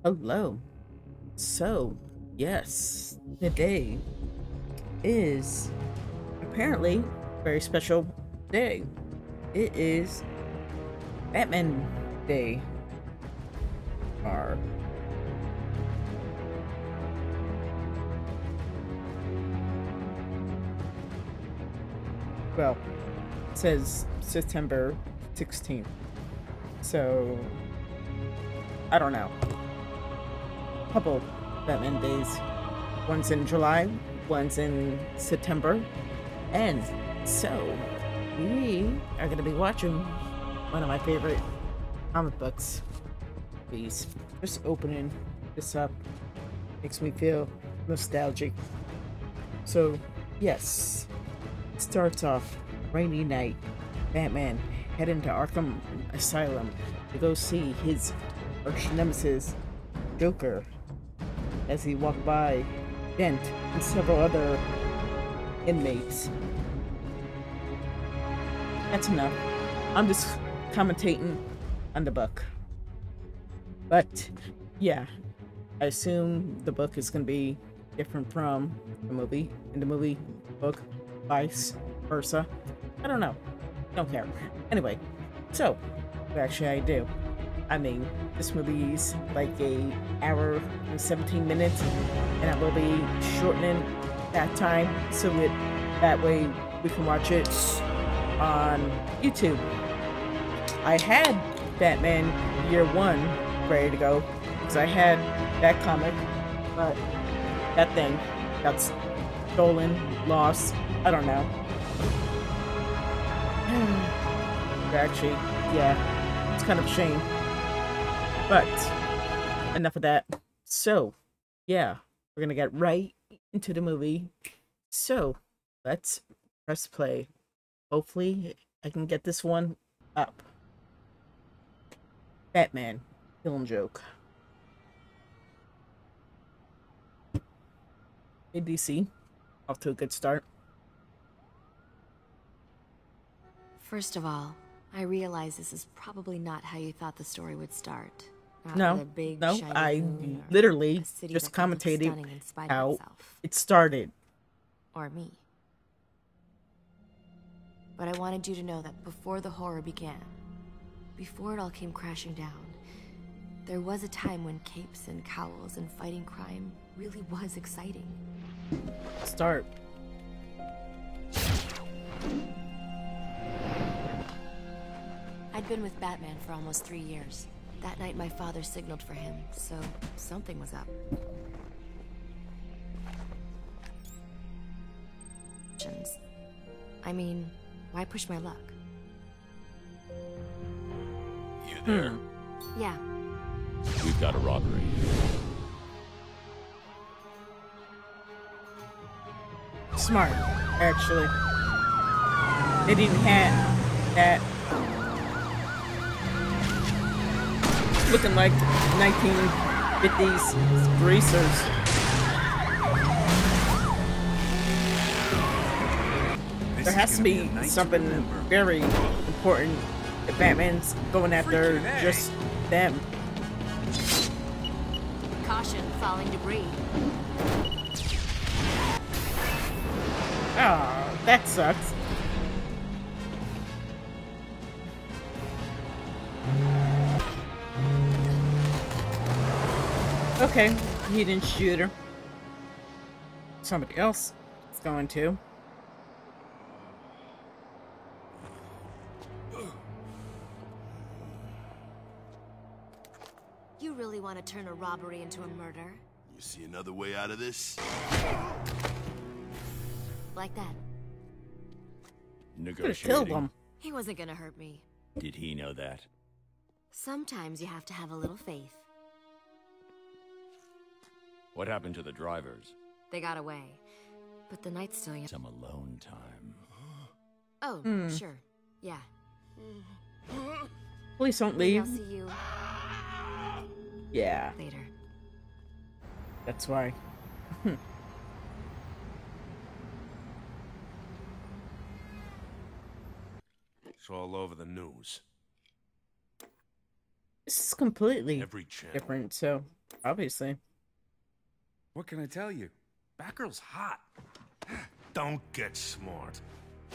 Hello. So, yes, today is apparently a very special day. It is Batman Day. Or, well, it says September 16th. So, I don't know. Couple Batman days. One's in July, one's in September. And so, we are going to be watching one of my favorite comic books. Please, just opening this up makes me feel nostalgic. So, yes, it starts off rainy night. Batman heading to Arkham Asylum to go see his arch nemesis, Joker, as he walked by Dent and several other inmates. That's enough. I'm just commentating on the book. But, yeah, I assume the book is going to be different from the movie. In the movie, book, vice versa. I don't know. Don't care. Anyway, so, actually I do. I mean, this movie is like a hour and 17 minutes, and I will be shortening that time so that way we can watch it on YouTube. I had Batman Year One ready to go because I had that comic, but that thing got stolen, lost. I don't know. Actually, yeah, it's kind of a shame. But enough of that. So, yeah, we're gonna get right into the movie. So, let's press play. Hopefully, I can get this one up. Batman, Killing Joke. Hey, DC, off to a good start. First of all, I realize this is probably not how you thought the story would start. Not No, with a big, no, shiny I moon or literally a city just that can look commentated stunning in spite of how itself. it started. Or me. But I wanted you to know that before the horror began, before it all came crashing down, there was a time when capes and cowls and fighting crime really was exciting. Start. I'd been with Batman for almost 3 years. That night my father signaled for him, so something was up. I mean, why push my luck? You there? Yeah. We've got a robbery. Smart, actually. They didn't have that looking like 1950s greasers. There has to be something very important if Batman's going after just them. Caution, falling debris. Oh, that sucks. Okay, he didn't shoot her. Somebody else is going to. You really want to turn a robbery into a murder? You see another way out of this? Like that? Could have killed Negotiating. him. He wasn't gonna hurt me. Did he know that? Sometimes you have to have a little faith. What happened to the drivers? They got away. But the night's still young. Some alone time. Oh, sure. Yeah. Please don't Maybe leave. I'll see you Yeah, later. that's why. It's all over the news. This is completely Every channel. different, so Obviously. What can I tell you? Batgirl's hot. Don't get smart.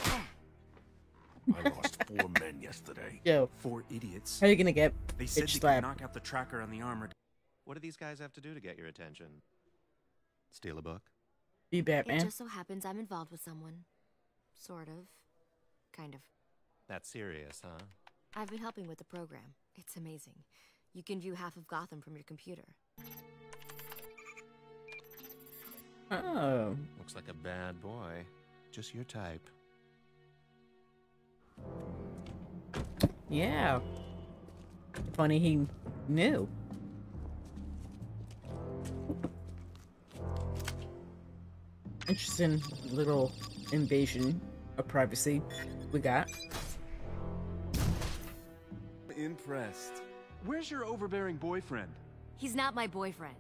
I lost 4 men yesterday. Yo, 4 idiots. how are you gonna get They said bitch they could slapped? knock out the tracker on the armored. What do these guys have to do to get your attention? Steal a book? Be It Batman. just so happens I'm involved with someone. Sort of. Kind of. That's serious, huh? I've been helping with the program. It's amazing. You can view half of Gotham from your computer. Oh. Looks like a bad boy. Just your type. Yeah. Funny he knew. Interesting little invasion of privacy we got. Impressed. Where's your overbearing boyfriend? He's not my boyfriend.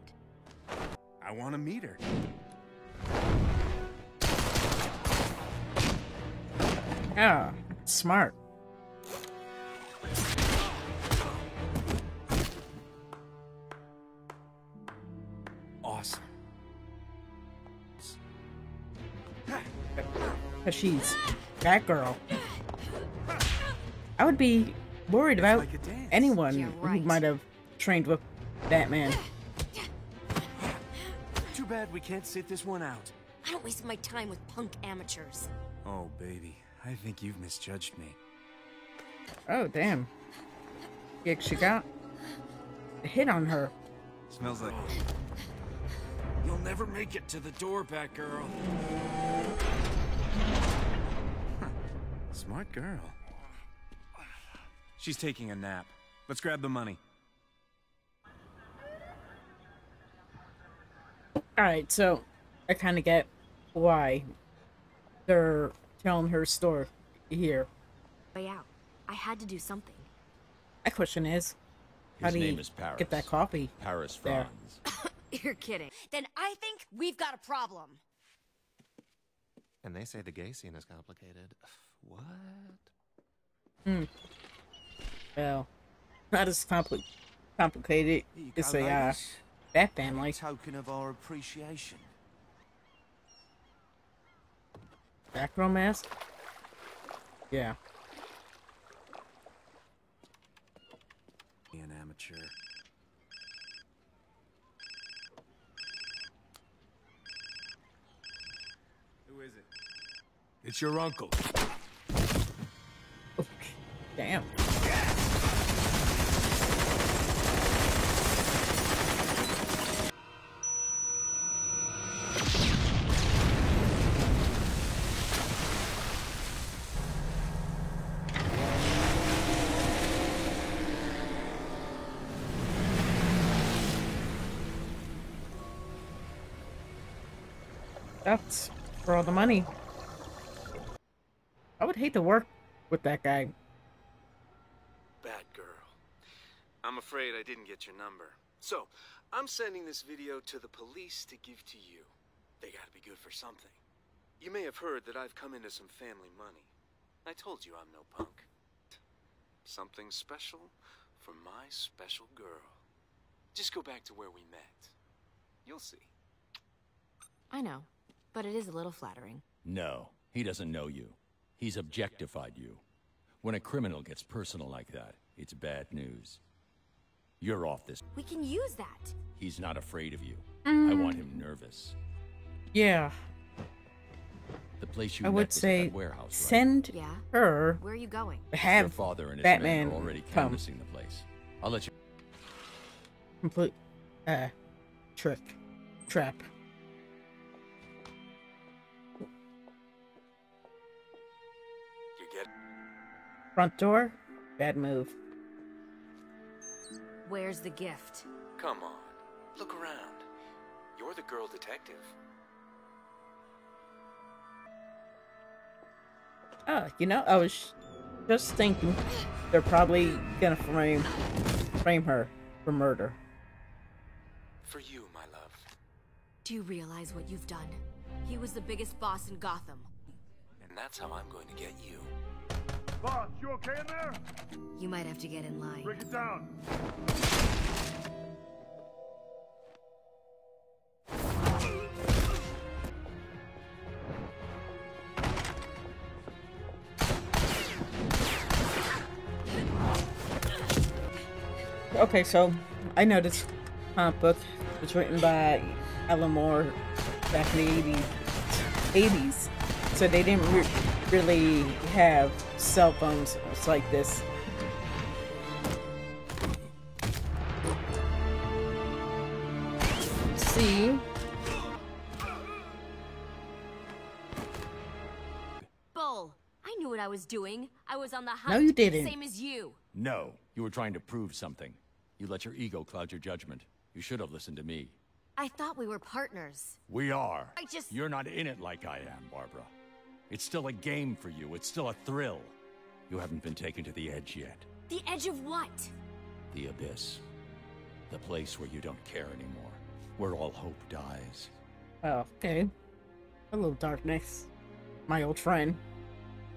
I want to meet her. Ah, smart. Awesome. Cause she's Batgirl. I would be worried about like a dance. anyone Yeah, who right. might have trained with Batman. Too bad we can't sit this one out. I don't waste my time with punk amateurs. Oh, baby. I think you've misjudged me. Oh, damn. Yeah, she got a hit on her. Smells like... You'll never make it to the door, Batgirl. Huh. Smart girl. She's taking a nap. Let's grab the money. Alright, so I kind of get why they're telling her story here. Way out. I had to do something. My question is, how His do name you is Paris. get that coffee? Paris there? Franz. You're kidding. Then I think we've got a problem. And they say the gay scene is complicated. What? Well, not as complicated Here you as go, a ladies. Bat family. Token of our appreciation. Batgirl mask? Yeah. Be an amateur. Who is it? It's your uncle. Okay. Damn. That's for all the money. I would hate to work with that guy. Bad girl. I'm afraid I didn't get your number. So, I'm sending this video to the police to give to you. They gotta be good for something. You may have heard that I've come into some family money. I told you I'm no punk. Something special for my special girl. Just go back to where we met. You'll see. I know, but it is a little flattering. No, he doesn't know you. He's objectified you. When a criminal gets personal like that, it's bad news. You're off this. We can use that. He's not afraid of you. I want him nervous. Yeah, The place you I met would was at say that warehouse, right? send Yeah? her Where are you going? Your have father and his Batman men are already come. canvassing the place. I'll let you. complete trap. You get Front door, bad move. Where's the gift? Come on. Look around. You're the girl detective. Oh, you know, I was just thinking they're probably gonna frame her for murder. For you, my love. Do you realize what you've done? He was the biggest boss in Gotham. And that's how I'm going to get you. Boss, you okay in there? You might have to get in line. Break it down. Okay, so I know this comic book was written by Alan Moore back in the 80s. So they didn't really have cell phones like this. See? Bull! I knew what I was doing. I was on the hunt. No, you didn't. Same as you. No, you were trying to prove something. You let your ego cloud your judgment. You should have listened to me. I thought we were partners. We are. I just... You're not in it like I am, Barbara. It's still a game for you. It's still a thrill. You haven't been taken to the edge yet. The edge of what? The abyss. The place where you don't care anymore. Where all hope dies. Oh, okay. A little darkness. My old friend.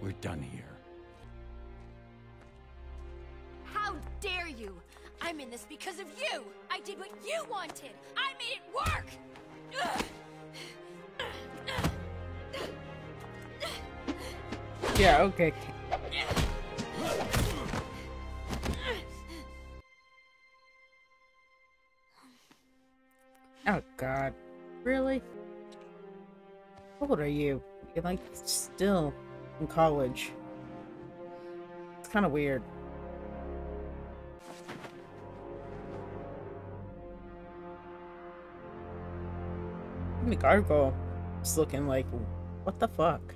We're done here. How dare you! I'm in this because of you! I did what you wanted! I made it work! Yeah, okay. Oh god. Really? How old are you? You're like still in college. It's kind of weird. The gargoyle is looking like, what the fuck?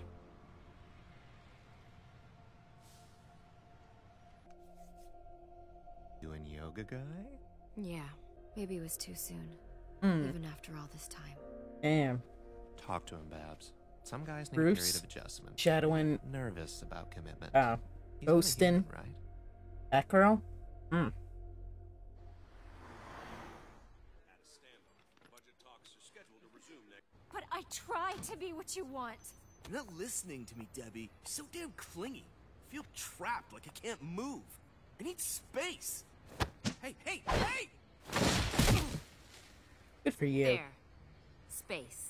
Doing yoga, guy? Yeah, maybe it was too soon. Hmm. Even after all this time. Damn. Talk to him, Babs. Some guys need a Bruce, period of adjustment. shadowing, Nervous about commitment. uh, He's only Ghostin, human, right? that girl? Hmm. But I try to be what you want. You're not listening to me, Debbie. You're so damn clingy. I feel trapped, like I can't move. I need space. Hey, hey, hey! Good for you. There. Space.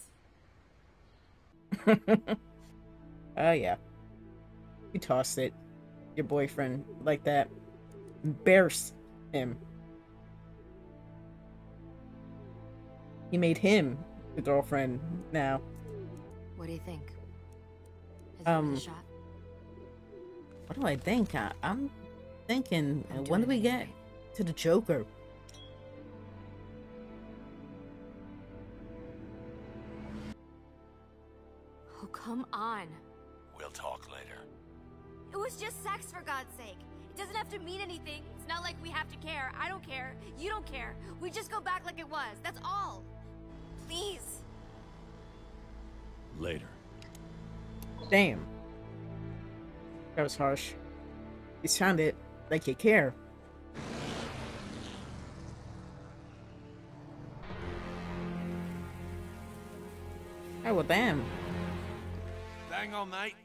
Oh yeah. You tossed it. Your boyfriend like that. Embarrass him. He made him the girlfriend now. What do you think? Is it worth a shot? What do I think? I'm thinking, I'm when do doing we it get anyway. to the Joker? Oh, come on. We'll talk later. It was just sex, for God's sake. It doesn't have to mean anything. It's not like we have to care. I don't care. You don't care. We just go back like it was. That's all. Please. Later. Damn. That was harsh. You sounded like you care. Oh, well, damn. Bang all night.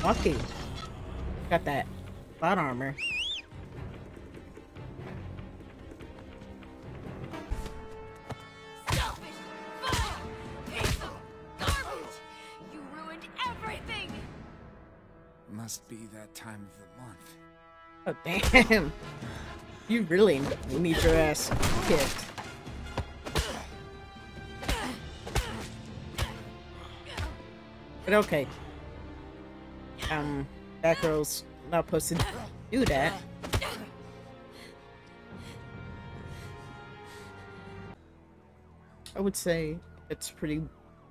Lucky. Got that plot armor. Selfish, vile, piece of garbage! You ruined everything! Must be that time of the month. Oh, damn. You really need your ass kicked. But okay. That girl's not supposed to do that. I would say it's pretty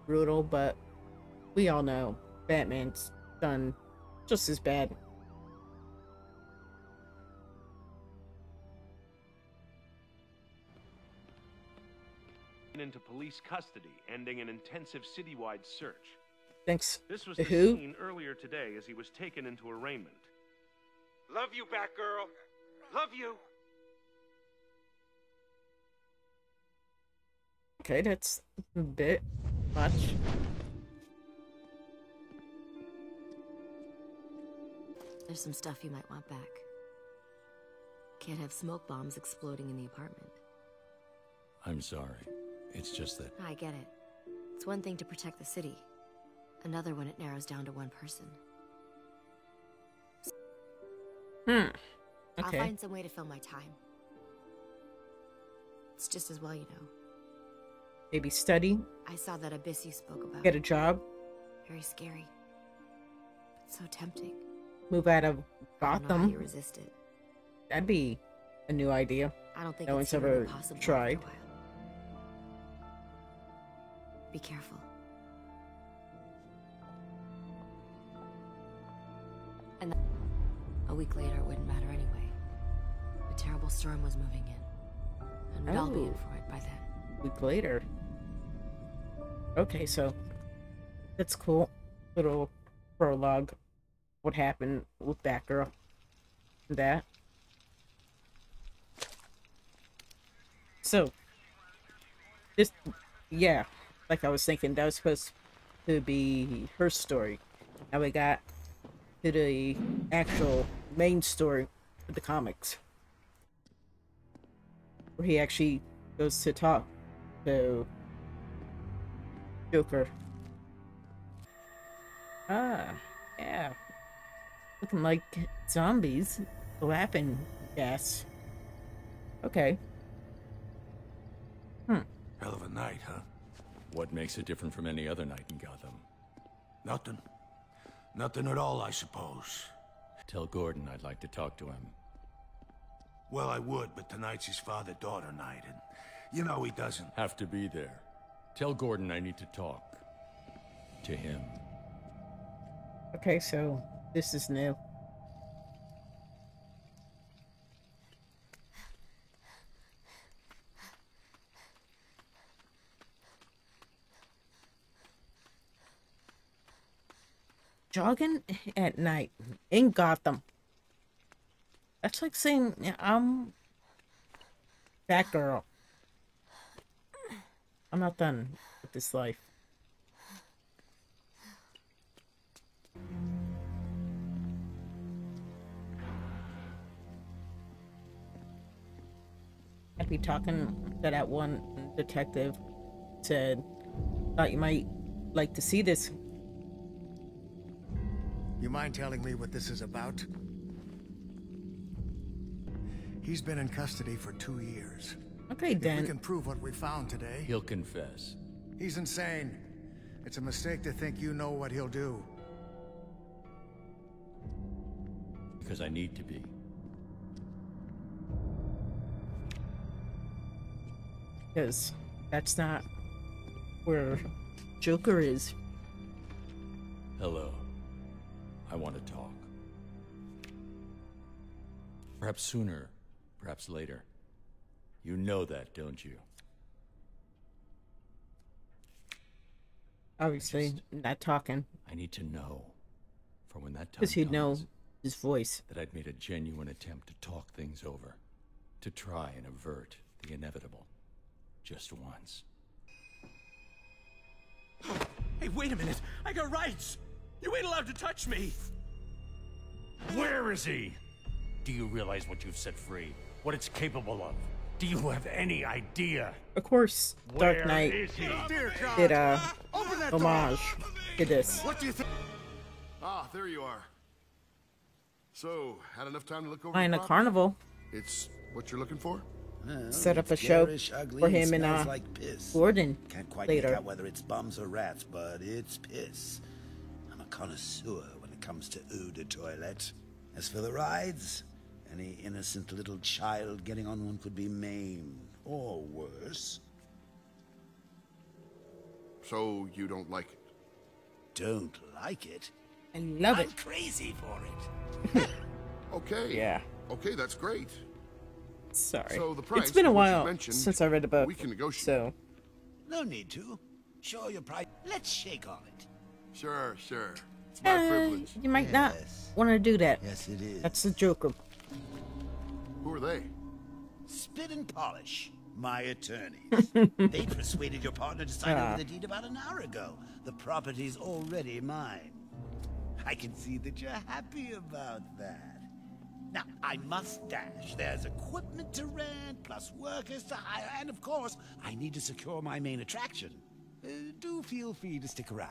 brutal, but we all know Batman's done just as bad. Into police custody, ending an intensive citywide search. Thanks This was to the who? scene earlier today as he was taken into arraignment. Love you, Batgirl. Love you. Okay, that's a bit much. There's some stuff you might want back. Can't have smoke bombs exploding in the apartment. I'm sorry. It's just that... I get it. It's one thing to protect the city. Another when it narrows down to one person. Okay. I'll find some way to fill my time. It's just as well you know. Maybe study, I saw that abyss you spoke about. get a job, Very scary. But so tempting. move out of I don't know how Gotham. you resist it. That'd be a new idea. I don't think No it's one's humanly ever possible tried. after a while. Be careful. And a week later, it wouldn't matter anyway. A terrible storm was moving in, and we'd all be in Oh. for it by then. A week later. Okay, so that's cool. Little prologue. What happened with Batgirl? That. So this, yeah, like I was thinking, that was supposed to be her story. Now we got to the actual main story of the comics, where he actually goes to talk to Joker. Ah, yeah. Looking like zombies. Laughing gas. Okay. Hell of a night, huh? What makes it different from any other night in Gotham? Nothing. Nothing at all, I suppose. Tell Gordon I'd like to talk to him. Well, I would, but tonight's his father-daughter night, and you know he doesn't. Have to be there. Tell Gordon I need to talk. To him. Okay, so this is new. Jogging at night in Gotham. That's like saying I'm Batgirl. I'm not done with this life. I'd be talking to that one detective. Said, thought you might like to see this. You mind telling me what this is about? He's been in custody for 2 years. Okay, If we Dan. can prove what we found today, He'll confess. he's insane. It's a mistake to think you know what he'll do. Because I need to be. Because that's not where Joker is. Hello. I want to talk. Perhaps sooner, perhaps later. You know that, don't you? Obviously, not talking. I need to know, for when that time Because he'd know comes, his voice. that I'd made a genuine attempt to talk things over. To try and avert the inevitable. Just once. Hey, wait a minute! I got rights! You ain't allowed to touch me! Where is he? Do you realize what you've set free? What it's capable of? Do you have any idea? Of course, Dark Where Knight is he? Dear God, did open that door! homage to this. What do you think? Ah, there you are. So, had enough time to look over Flying the a property? carnival. It's what you're looking for? Well, Set up a it's show garish, ugly, for him and smells like piss. Gordon Can't quite later. make out whether it's bums or rats, but it's piss. I'm a connoisseur when it comes to eau de toilette. As for the rides, any innocent little child getting on one could be maimed, or worse. So, you don't like it? Don't like it? I love I'm it. crazy for it. Okay. Yeah. Okay, that's great. Sorry. So the price, It's been a for what you while mentioned, since I read the book. we can negotiate. So, No need to. Show your price. Let's shake on it. Sure, sure. It's my privilege. you might not Yes. want to do that. Yes, it is. That's the Joker. Who are they? Spit and Polish, my attorneys. They persuaded your partner to sign over the deed about an hour ago. The property's already mine. I can see that you're happy about that. Now, I must dash. There's equipment to rent, plus workers to hire, and of course, I need to secure my main attraction. Do feel free to stick around.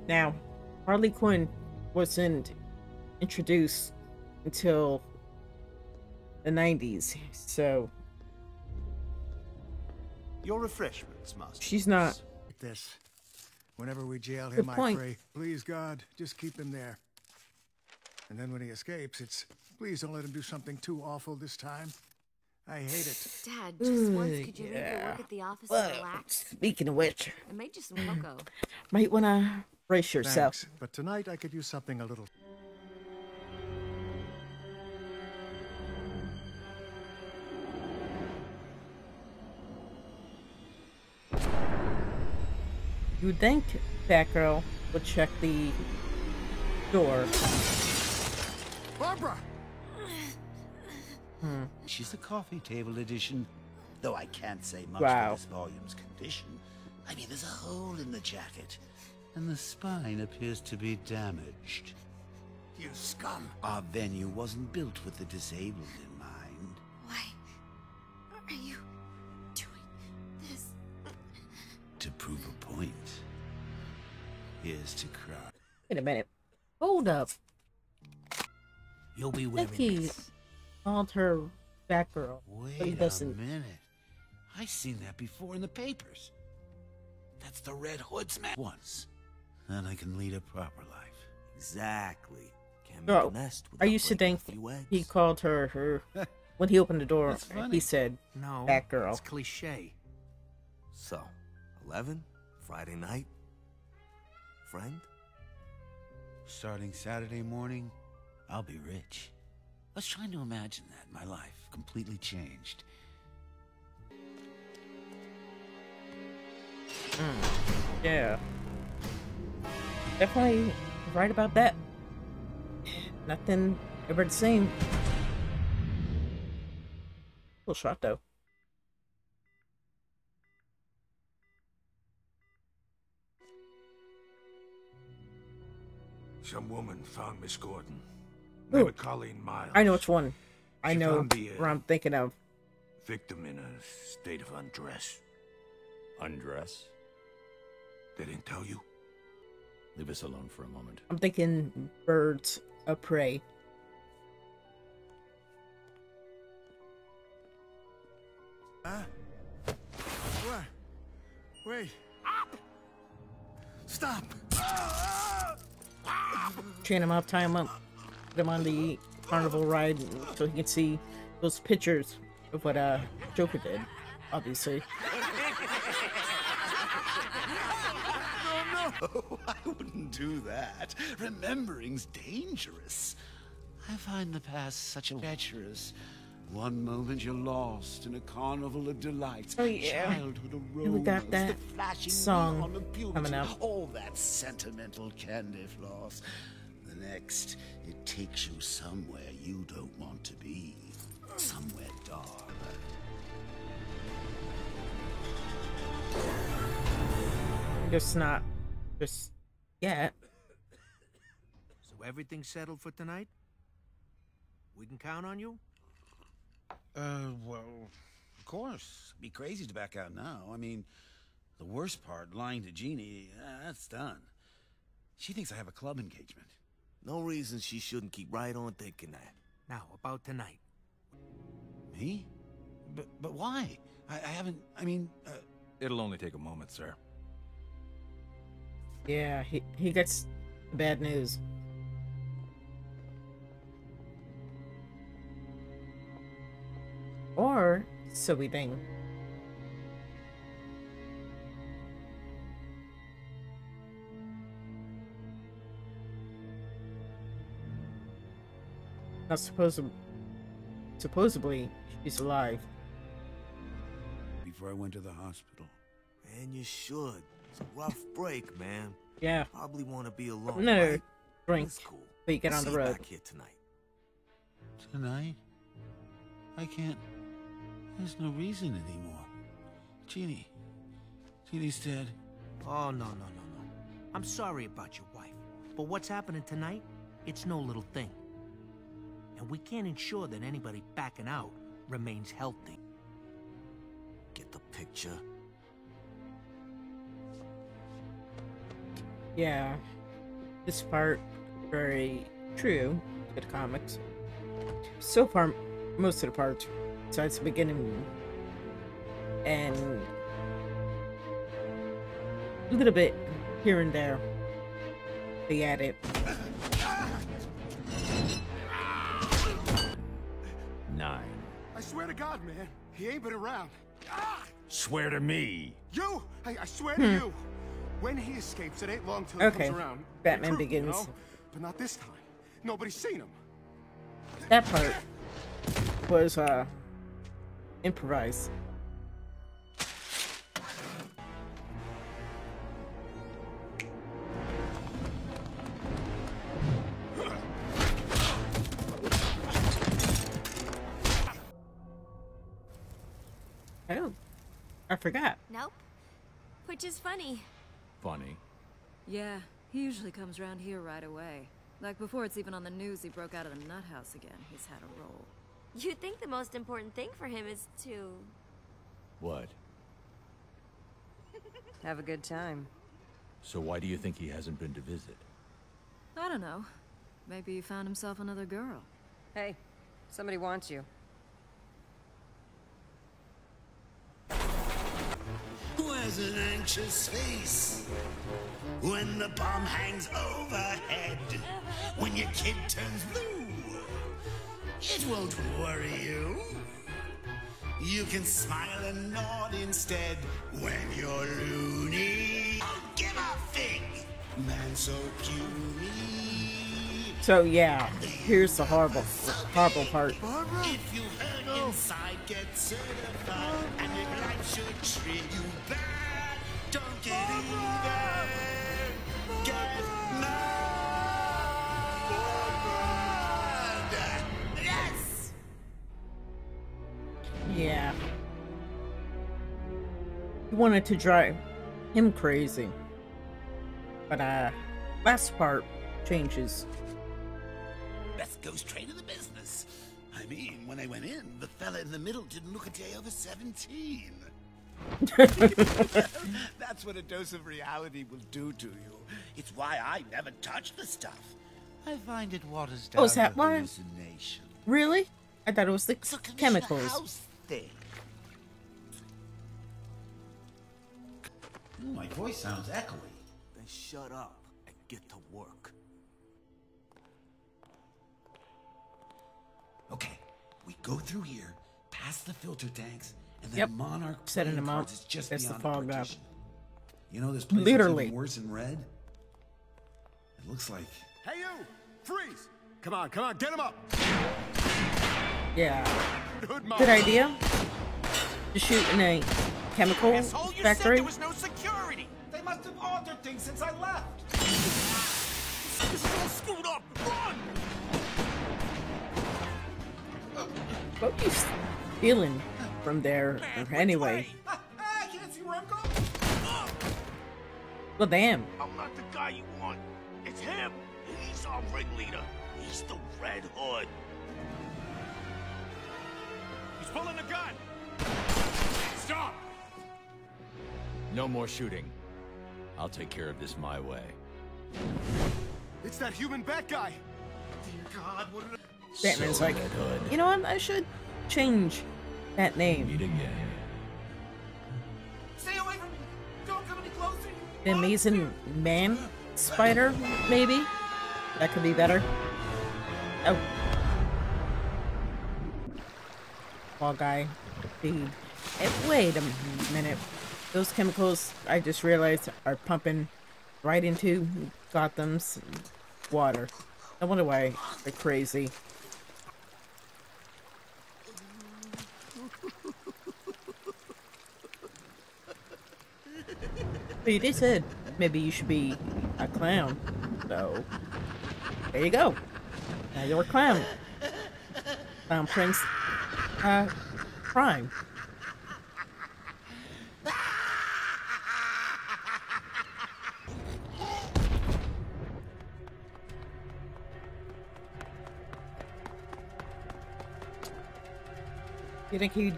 Now, Harley Quinn wasn't introduced until the 90s, so Your refreshments, Master. she's not. This. Whenever we jail Good him, I point. pray, please God, just keep him there. And then when he escapes, it's, please don't let him do something too awful this time. I hate it. Dad, just once, could you leave your yeah. work at the office Well, and relax? speaking of which, I made you some cocoa. might want to brace yourself. Thanks, but tonight I could use something a little... You would think Batgirl would check the door. Barbara! She's the coffee table edition, though I can't say much Wow. for this volume's condition. I mean, there's a hole in the jacket, and the spine appears to be damaged. You scum! Our venue wasn't built with the disabled in mind. Why are you doing this? To prove a point, here's to cry. Wait a minute. Hold up. You'll be wearing Becky this. called her Batgirl. but he Wait a doesn't. minute. I seen that before in the papers. That's the Red Hood's man. Once. Then I can lead a proper life. Exactly. Can't make Oh, a nest I without used to breaking think a few eggs. he called her when he opened the door. That's funny. He said No, Batgirl. it's cliche. So, 11, Friday night. Friend? Starting Saturday morning, I'll be rich. I was trying to imagine that. My life completely changed. Yeah. Definitely right about that. Nothing ever the same. Cool shot though. Some woman found Miss Gordon. Ooh. Named Colleen Miles. I know which one. I She know found the, what I'm thinking of. Victim in a state of undress. Undress? They didn't tell you? Leave us alone for a moment. I'm thinking Birds of Prey. Huh? What? Wait. Stop! Chain him up, tie him up, put him on the carnival ride so he can see those pictures of what Joker did, obviously. Oh, I wouldn't do that. Remembering's dangerous. I find the past such a treacherous. One moment you're lost in a carnival of delights. Oh, yeah. Childhood of And we got romance, that the flashing song neon of puberty, coming up. all that sentimental candy floss. The next, it takes you somewhere you don't want to be. Somewhere dark. Just not, just yet. So everything's settled for tonight? We can count on you? Well, of course. It'd be crazy to back out now. I mean, the worst part, lying to Jeannie, that's done. She thinks I have a club engagement. No reason she shouldn't keep right on thinking that. Now, about tonight. Me? But why? I haven't, I mean, It'll only take a moment, sir. Yeah, he gets bad news. Or so we think. Now supposedly she's alive. Before I went to the hospital. Man, you should. It's a rough break, man. Yeah. Probably want to be alone, Another right? drink That's cool. so you get I'll on the see you road. back here tonight. Tonight? I can't. There's no reason anymore. Jeannie's dead. Oh, no. I'm sorry about your wife, but what's happening tonight, it's no little thing. And we can't ensure that anybody backing out remains healthy. Get the picture? Yeah, this part very true to the comics. So far, most of the parts, besides the beginning, and a little bit here and there, they added. 9. I swear to God, man, he ain't been around. Swear to me. You! I swear to you. When he escapes, it ain't long till he Okay, comes around. Batman True, Begins. You know? But not this time. Nobody's seen him. That part was improvised. Oh, I forgot. Nope. Which is funny. Funny. Yeah, he usually comes around here right away. Like before it's even on the news, he broke out of the nut house again. He's had a roll. You'd think the most important thing for him is to... What? Have a good time. So why do you think he hasn't been to visit? I don't know. Maybe he found himself another girl. Hey, somebody wants you. Where's an anxious face? When the bomb hangs overhead, when your kid turns blue, it won't worry you. You can smile and nod instead when you're loony. Don't give a fig, man so puny. So yeah, here's the horrible part. If you hurt inside, get certified, and if life should treat you bad, don't get even. Get mad. Yes. Yeah. He wanted to drive him crazy. But last part changes. Let's go straight to the business. I mean, when I went in, the fella in the middle didn't look a day over 17. That's what a dose of reality will do to you. It's why I never touch the stuff. I find it waters down Oh, is that the why? hallucination. Really? I thought it was the It's a chemicals. house thing. Ooh, my voice sounds echoey. Then shut up and get to work. Okay, we go through here, past the filter tanks, and then Yep. Monarch Setting playing them cards up is just as the beyond fog the up. partition. You know this place Literally. is even worse in red? It looks like... Hey, you! Freeze! Come on, get him up! Yeah. Good mom. Good idea. To shoot in a chemical Asshole, you factory. said there was no security. They must have altered things since I left. This is all screwed up. Run! What were you stealing from there anyway? I can't see where I'm going. Well, damn. I'm not the guy you want. It's him. He's our ringleader. He's the Red Hood. He's pulling a gun. Stop! No more shooting. I'll take care of this my way. It's that human bat guy. Dear God, what did Batman's So like, Red Hood. you know what? I should change that name. Meet again. Stay away from me. Don't come any closer. The Amazing Man Spider, maybe? That could be better. Oh. Fall guy. Feed. Wait a minute. Those chemicals, I just realized, are pumping right into Gotham's water. I wonder why they're crazy. But you did said maybe you should be a clown. So, there you go. Now you're a clown. Clown Prince, Prime. You think he'd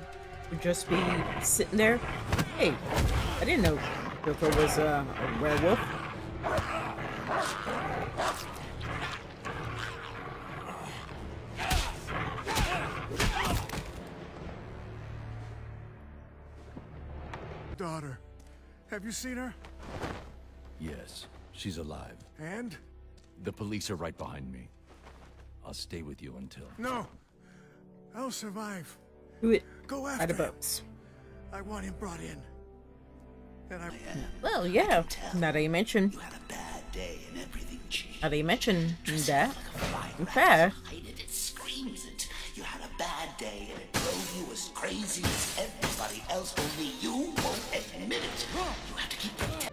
just be sitting there? Hey, I didn't know Joker was a werewolf. Daughter, have you seen her? Yes, she's alive. And? The police are right behind me. I'll stay with you until... No! I'll survive. Do it. Go Out after of him. boats. I want him brought in. And I... Well, yeah. Now that you mention... You had a bad day and everything changed. Now that you mention that... In fact... It screams it. You had a bad day and it drove you as crazy as everybody else, only you won't admit it. You have to keep it.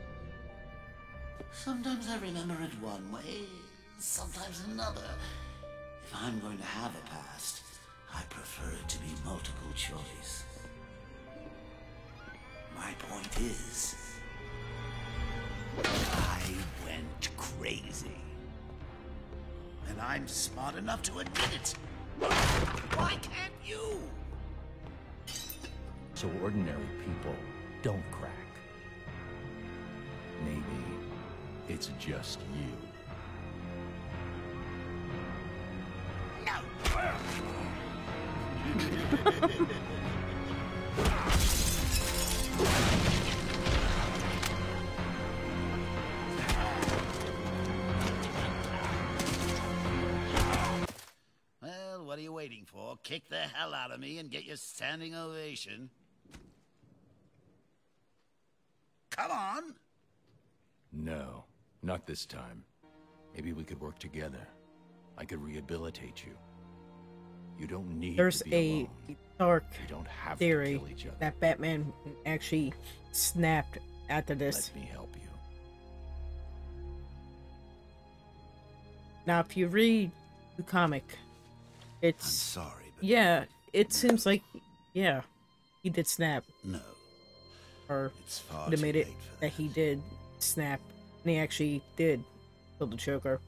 Sometimes I remember it one way, sometimes another. If I'm going to have a past, I prefer it to be multiple choice. My point is, I went crazy. And I'm smart enough to admit it. Why can't you? So ordinary people don't crack. Maybe it's just you. No! Well, what are you waiting for? Kick the hell out of me and get your standing ovation. Come on! No, not this time. Maybe we could work together. I could rehabilitate you. You don't need There's to be a alone. dark You don't have theory to kill each other. that Batman actually snapped after this. Let me help you. Now, if you read the comic, it's... I'm sorry, but... Yeah, it seems like... Yeah, he did snap. No. Or It's far would have too made it late for that he did snap. And he actually did kill the Joker.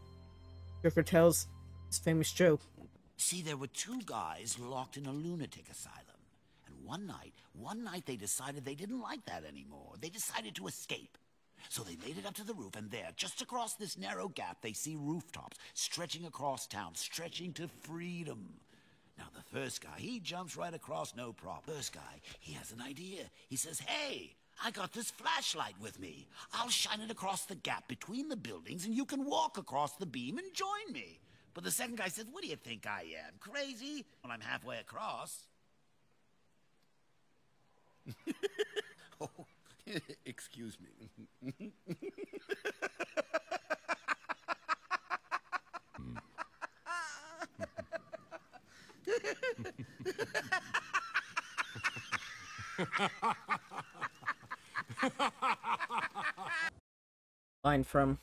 Joker tells his famous joke. See, there were two guys locked in a lunatic asylum. And one night they decided they didn't like that anymore. They decided to escape. So they made it up to the roof, and there, just across this narrow gap, they see rooftops stretching across town, stretching to freedom. Now, the first guy, he jumps right across, no problem. First guy, he has an idea. He says, hey, I got this flashlight with me. I'll shine it across the gap between the buildings, and you can walk across the beam and join me. But the second guy says, what do you think I am, crazy? Well, I'm halfway across. Oh, excuse me. Line from...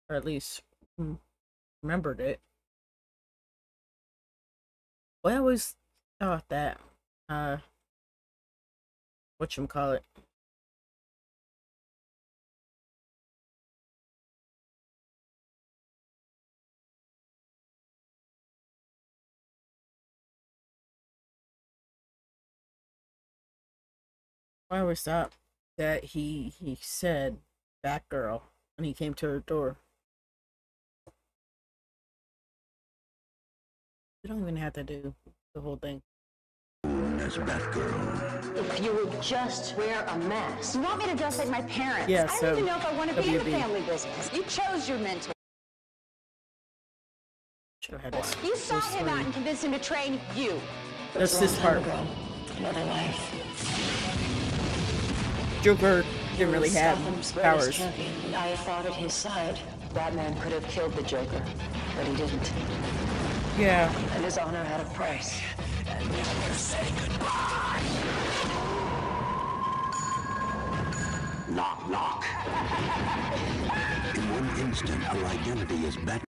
Or at least... remembered it. Well, I always thought that... whatchamacallit? I always thought that he said Batgirl when he came to her door. You don't even have to do the whole thing. As Batgirl. If you would just wear a mask. You want me to dress like my parents? Yeah, I so, don't even know if I want to be in the WB. family business. You chose your mentor. Should have had this. You sought him out and convinced him to train you. That's this part. Another life. Joker didn't really have Gotham's greatest powers. champion. I fought at his side. Batman could have killed the Joker, but he didn't. Yeah. And his honor had a price. And never say goodbye. Knock, knock. In one instant, her identity is Bat.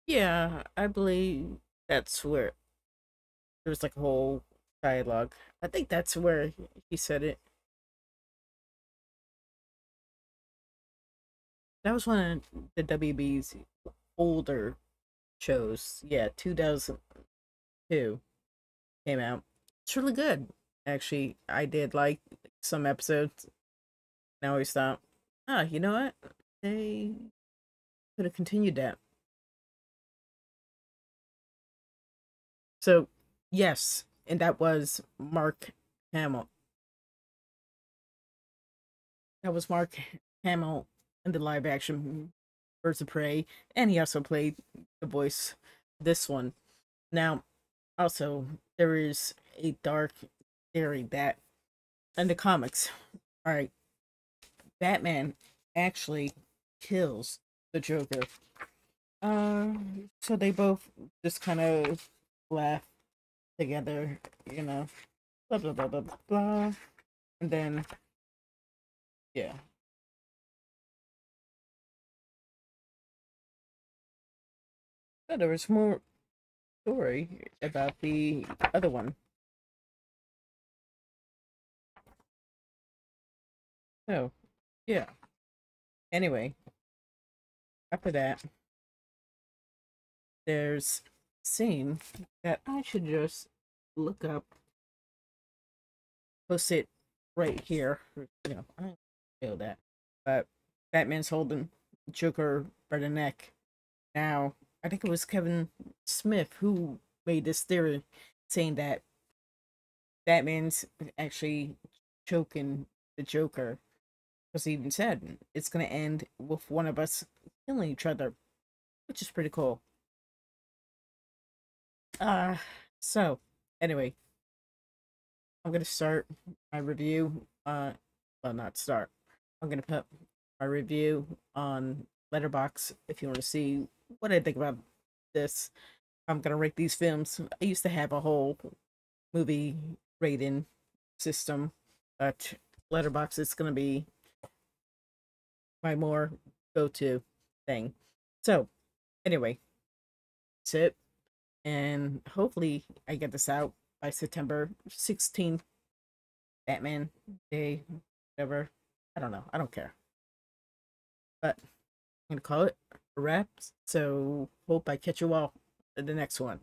Yeah, I believe that's where there was like a whole dialogue. I think that's where he said it. That was one of the WB's older shows. Yeah, 2000. 2 came out. It's really good. Actually, I did like some episodes. Now we stop. Ah, you know what? They could have continued that. So, yes, and that was Mark Hamill. That was Mark Hamill in the live action Birds of Prey, and he also played the voice this one. Now, also, there is a dark theory that in the comics, all right, Batman actually kills the Joker. So they both just kind of laugh together, you know, blah blah blah blah blah, and then yeah. So there was more story about the other one. So yeah. Anyway, after that, there's a scene that I should just look up, post it right here. You know, I don't feel that, but Batman's holding Joker by the neck. Now, I think it was Kevin Smith who made this theory, saying that Batman's actually choking the Joker, because he even said it's gonna end with one of us killing each other, which is pretty cool. Uh, so anyway, I'm gonna start my review. Well, not start. I'm gonna put my review on Letterbox if you want to see what I think about this. I'm gonna rate these films. I used to have a whole movie rating system, but Letterbox is gonna be my more go-to thing. So anyway, that's it. And hopefully I get this out by September 16th. Batman Day, whatever. I don't know. I don't care. But I'm gonna call it a wrap. So hope I catch you all in the next one.